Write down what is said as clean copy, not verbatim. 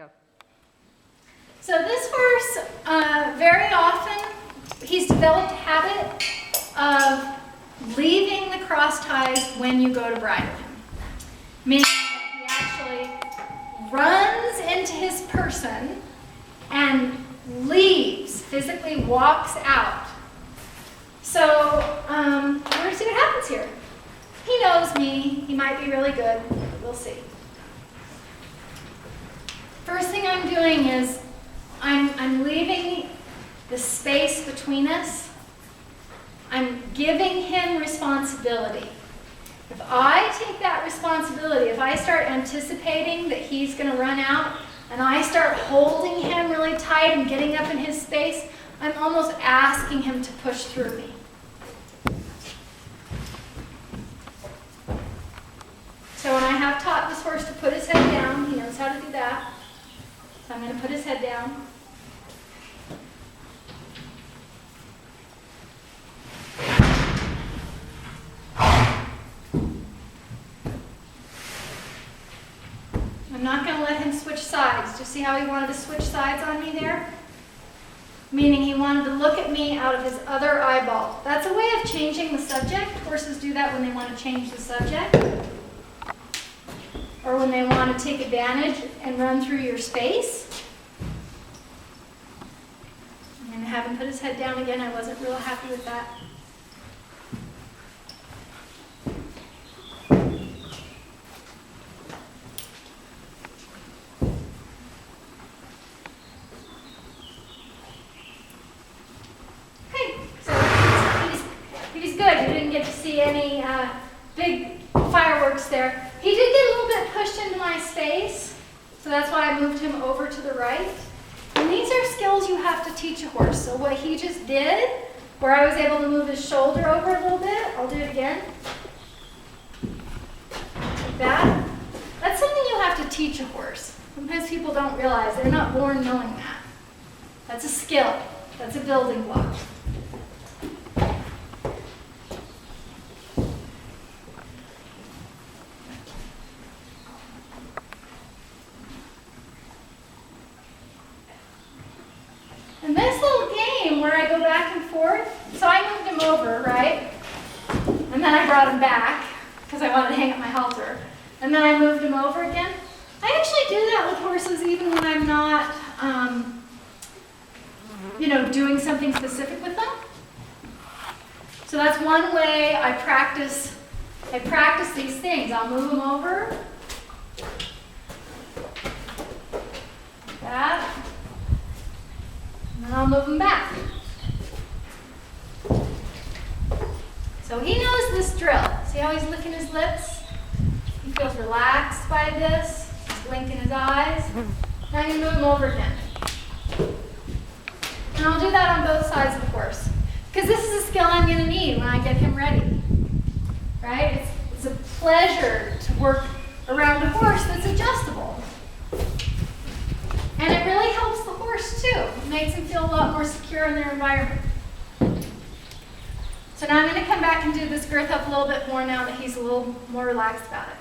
Go. So this horse, very often, he's developed a habit of leaving the cross ties when you go to bridle him. Meaning that he actually runs into his person and leaves, physically walks out. So we're going to see what happens here. He knows me. He might be really good. We'll see. First thing I'm doing is I'm leaving the space between us. I'm giving him responsibility. If I take that responsibility, if I start anticipating that he's going to run out, and I start holding him really tight and getting up in his space, I'm almost asking him to push through me. So when I have taught this horse to put his head down, he knows how to do that. So I'm going to put his head down. I'm not going to let him switch sides. Do you see how he wanted to switch sides on me there? Meaning he wanted to look at me out of his other eyeball. That's a way of changing the subject. Horses do that when they want to change the subject. Or when they want to take advantage and run through your space. I'm going to have him put his head down again. I wasn't real happy with that. Okay, so he's good. You didn't get to see any big fireworks there. He did get a little bit pushed into my space, so that's why I moved him over to the right. And these are skills you have to teach a horse. So what he just did, where I was able to move his shoulder over a little bit, I'll do it again. Like that. That's something you have to teach a horse. Sometimes people don't realize they're not born knowing that. That's a skill. That's a building block. And this little game where I go back and forth, so I moved him over, right? And then I brought him back because I wanted to hang up my halter. And then I moved him over again. I actually do that with horses even when I'm not, doing something specific with them. So that's one way I practice these things. I'll move them over. Like that. And then I'll move him back. So he knows this drill. See how he's licking his lips? He feels relaxed by this. He's blinking his eyes. Now I'm going to move him over again. And I'll do that on both sides of the horse. Because this is a skill I'm going to need when I get him ready. Right? It's a pleasure to work around a horse that's adjustable. And it really helps the horse too. It makes him feel a lot more secure in their environment. So now I'm going to come back and do this girth up a little bit more now that he's a little more relaxed about it.